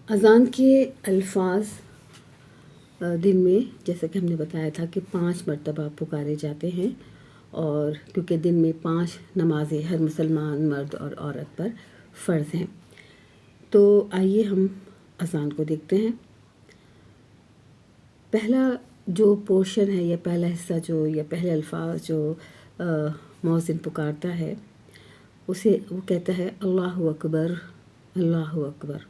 اذان کے الفاظ دن میں جیسا کہ ہم نے بتایا تھا کہ 5 مرتبہ پکارے جاتے ہیں، اور کیونکہ دن میں 5 نمازیں ہر مسلمان مرد اور عورت پر فرض ہیں۔ تو آئیے ہم اذان کو دیکھتے ہیں۔ پہلا جو پورشن ہے یا پہلا حصہ جو یا پہلے الفاظ جو مؤذن پکارتا ہے اسے وہ کہتا ہے اللہ اکبر، اللہ اکبر،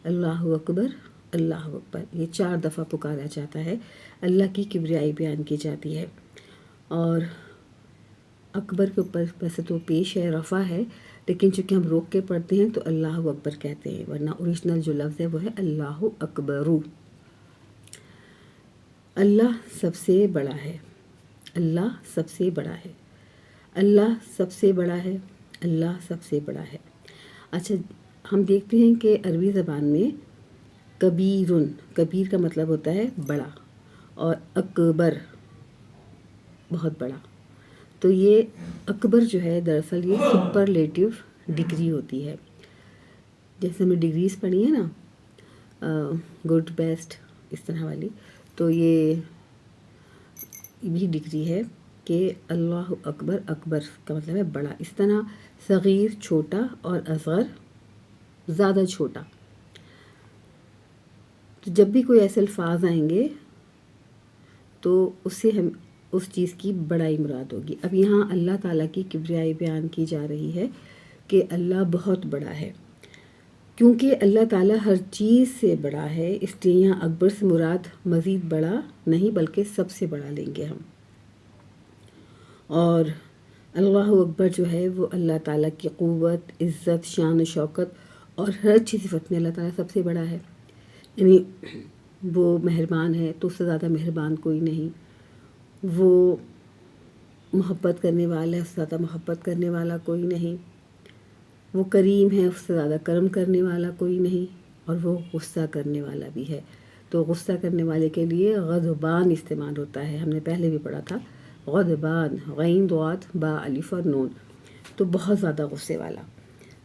اللہ اکبر، اللہ اکبر۔ یہ 4 دفعہ پکارا جاتا ہے، اللہ کی کبریائی بیان کی جاتی ہے۔ اور اکبر کے اوپر ویسے تو پیش ہے، رفع ہے، لیکن چونکہ ہم روک کے پڑھتے ہیں تو اللہ اکبر کہتے ہیں، ورنہ اوریجنل جو لفظ ہے وہ ہے اللہ اکبر۔ اللہ سب سے بڑا ہے، اللہ سب سے بڑا ہے، اللہ سب سے بڑا ہے، اللہ سب سے بڑا ہے۔ اچھا، ہم دیکھتے ہیں کہ عربی زبان میں کبیرن، کبیر کا مطلب ہوتا ہے بڑا، اور اکبر بہت بڑا۔ تو یہ اکبر جو ہے دراصل یہ سپرلیٹیو ڈگری ہوتی ہے، جیسے ہم نے ڈگریز پڑھی ہیں نا، گڈ، بیسٹ، اس طرح والی، تو یہ بھی ڈگری ہے کہ اللہ اکبر، اکبر کا مطلب ہے بڑا۔ اس طرح صغیر چھوٹا اور اصغر زیادہ چھوٹا۔ تو جب بھی کوئی ایسے الفاظ آئیں گے تو اس سے ہم اس چیز کی بڑائی مراد ہوگی۔ اب یہاں اللہ تعالیٰ کی کبریائی بیان کی جا رہی ہے کہ اللہ بہت بڑا ہے، کیونکہ اللہ تعالیٰ ہر چیز سے بڑا ہے، اس لیے یہاں اکبر سے مراد مزید بڑا نہیں بلکہ سب سے بڑا لیں گے ہم۔ اور اللہ اکبر جو ہے وہ اللہ تعالیٰ کی قوت، عزت، شان و شوکت اور ہر اچھی صفت میں اللہ تعالیٰ سب سے بڑا ہے۔ یعنی وہ مہربان ہے تو اس سے زیادہ مہربان کوئی نہیں، وہ محبت کرنے والا ہے اس سے زیادہ محبت کرنے والا کوئی نہیں، وہ کریم ہے اس سے زیادہ کرم کرنے والا کوئی نہیں، اور وہ غصہ کرنے والا بھی ہے۔ تو غصہ کرنے والے کے لیے غضبان استعمال ہوتا ہے، ہم نے پہلے بھی پڑھا تھا، غضبان، غین ضاد با الف اور نون، تو بہت زیادہ غصے والا۔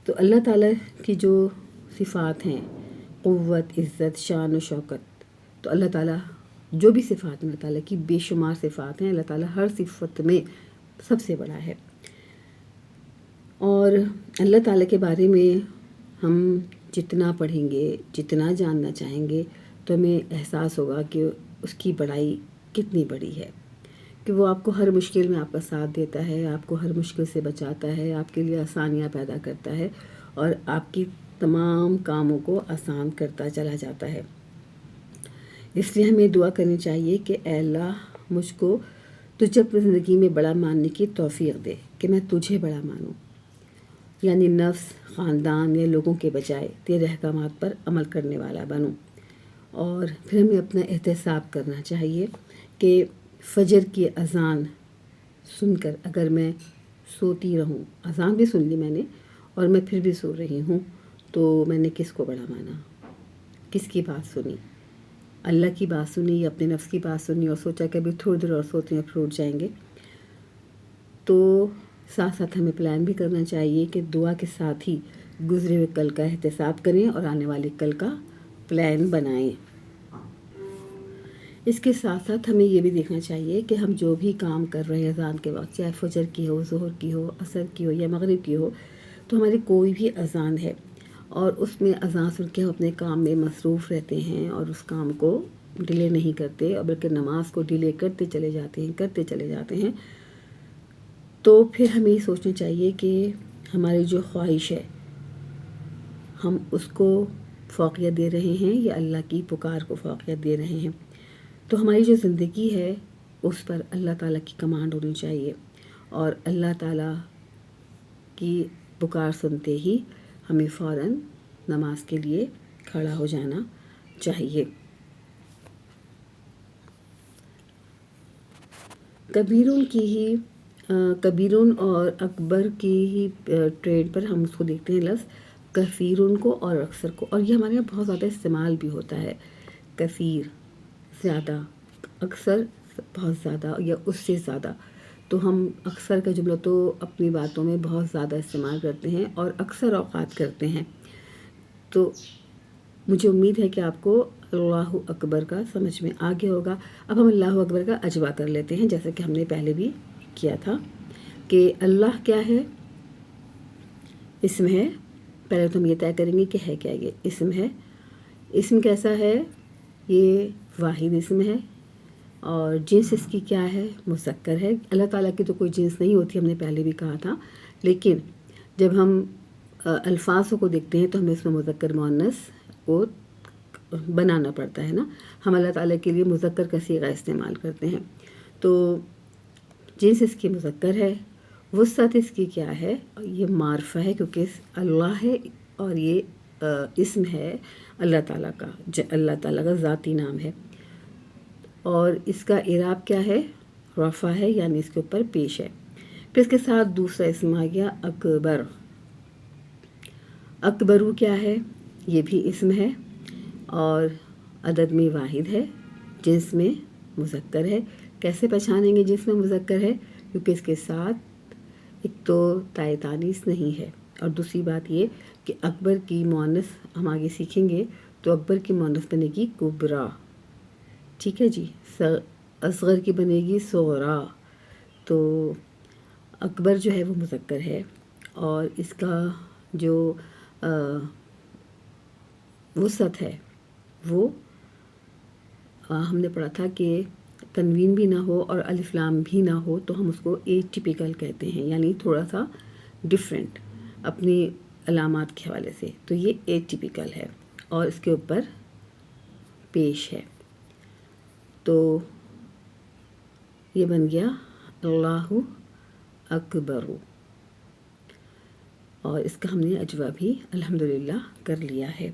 تو اللہ تعالیٰ کی جو صفات ہیں، قوت، عزت، شان و شوکت، تو اللہ تعالیٰ جو بھی صفات ہیں اللہ تعالیٰ کی بے شمار صفات ہیں، اللہ تعالیٰ ہر صفت میں سب سے بڑا ہے۔ اور اللہ تعالیٰ کے بارے میں ہم جتنا پڑھیں گے، جتنا جاننا چاہیں گے، تو ہمیں احساس ہوگا کہ اس کی بڑائی کتنی بڑی ہے، کہ وہ آپ کو ہر مشکل میں آپ کا ساتھ دیتا ہے، آپ کو ہر مشکل سے بچاتا ہے، آپ کے لیے آسانیاں پیدا کرتا ہے اور آپ کی تمام کاموں کو آسان کرتا چلا جاتا ہے۔ اس لیے ہمیں دعا کرنی چاہیے کہ اے اللہ مجھ کو تجھے اپنی زندگی میں بڑا ماننے کی توفیق دے، کہ میں تجھے بڑا مانوں، یعنی نفس، خاندان یا لوگوں کے بجائے تیرے احکامات پر عمل کرنے والا بنوں۔ اور پھر ہمیں اپنا احتساب کرنا چاہیے کہ فجر کی اذان سن کر اگر میں سوتی رہوں، اذان بھی سن لی میں نے اور میں پھر بھی سو رہی ہوں، تو میں نے کس کو بڑا مانا، کس کی بات سنی، اللہ کی بات سنی یا اپنے نفس کی بات سنی، اور سوچا کہ ابھی تھوڑی دیر اور سوتے ہیں پھر اٹھ جائیں گے۔ تو ساتھ ساتھ ہمیں پلان بھی کرنا چاہیے کہ دعا کے ساتھ ہی گزرے ہوئے کل کا احتساب کریں اور آنے والے کل کا پلان بنائیں۔ اس کے ساتھ ساتھ ہمیں یہ بھی دیکھنا چاہیے کہ ہم جو بھی کام کر رہے ہیں اذان کے وقت، چاہے فجر کی ہو، ظہر کی ہو، عصر کی ہو یا مغرب کی ہو، تو ہماری کوئی بھی اذان ہے اور اس میں اذان سن کے ہم اپنے کام میں مصروف رہتے ہیں اور اس کام کو ڈیلے نہیں کرتے، اور بلکہ نماز کو ڈیلے کرتے چلے جاتے ہیں، تو پھر ہمیں یہ سوچنا چاہیے کہ ہماری جو خواہش ہے ہم اس کو فوقیت دے رہے ہیں یا اللہ کی پکار کو فوقیت دے رہے ہیں۔ تو ہماری جو زندگی ہے اس پر اللہ تعالیٰ کی کمانڈ ہونی چاہیے، اور اللہ تعالیٰ کی پکار سنتے ہی ہمیں فوراً نماز کے لیے کھڑا ہو جانا چاہیے۔ کبیرون اور اکبر کی ہی ٹریڈ پر ہم اس کو دیکھتے ہیں لفظ کثیرون کو اور اکثر کو، اور یہ ہمارے یہاں بہت زیادہ استعمال بھی ہوتا ہے۔ کثیر زیادہ، اکثر بہت زیادہ یا اس سے زیادہ، تو ہم اکثر کا جملہ تو اپنی باتوں میں بہت زیادہ استعمال کرتے ہیں اور اکثر اوقات کرتے ہیں۔ تو مجھے امید ہے کہ آپ کو اللہ اکبر کا سمجھ میں آ گیا ہوگا۔ اب ہم اللہ اکبر کا اجوا کر لیتے ہیں، جیسا کہ ہم نے پہلے بھی کیا تھا کہ اللہ کیا ہے؟ اسم ہے۔ پہلے تو ہم یہ طے کریں گے کہ ہے کیا، یہ اسم ہے۔ اسم کیسا ہے؟ یہ واحد اسم ہے، اور جنس اس کی کیا ہے؟ مذکر ہے۔ اللہ تعالیٰ کی تو کوئی جنس نہیں ہوتی، ہم نے پہلے بھی کہا تھا، لیکن جب ہم الفاظوں کو دیکھتے ہیں تو ہمیں اس میں مذکر مؤنث کو بنانا پڑتا ہے نا۔ ہم اللہ تعالیٰ کے لیے مذکر کا صیغہ استعمال کرتے ہیں، تو جنس اس کی مذکر ہے، وسعت اس کی کیا ہے؟ یہ معرفہ ہے، کیونکہ اللہ ہے اور یہ اسم ہے اللہ تعالیٰ کا، اللہ تعالیٰ کا ذاتی نام ہے، اور اس کا اعراب کیا ہے؟ رفع ہے، یعنی اس کے اوپر پیش ہے۔ پھر اس کے ساتھ دوسرا اسم آ گیا اکبر۔ اکبرو کیا ہے؟ یہ بھی اسم ہے اور عدد میں واحد ہے، جنس میں مذکر ہے۔ کیسے پہچانیں گے جنس میں مذکر ہے؟ کیونکہ اس کے ساتھ ایک تو تائے تانیث نہیں ہے، اور دوسری بات یہ کہ اکبر کی مؤنث ہم آگے سیکھیں گے، تو اکبر کی مؤنث بنے گی کبرا، ٹھیک ہے جی۔ اصغر کی بنے گی صغرا۔ تو اکبر جو ہے وہ مذکر ہے، اور اس کا جو وسعت ہے وہ ہم نے پڑھا تھا کہ تنوین بھی نہ ہو اور الف لام بھی نہ ہو تو ہم اس کو اے ٹیپیکل کہتے ہیں، یعنی تھوڑا سا ڈفرینٹ اپنی علامات کے حوالے سے، تو یہ اے ٹیپیکل ہے اور اس کے اوپر پیش ہے۔ تو یہ بن گیا اللہ اکبر، اور اس کا ہم نے اجوا بھی الحمدللہ کر لیا ہے۔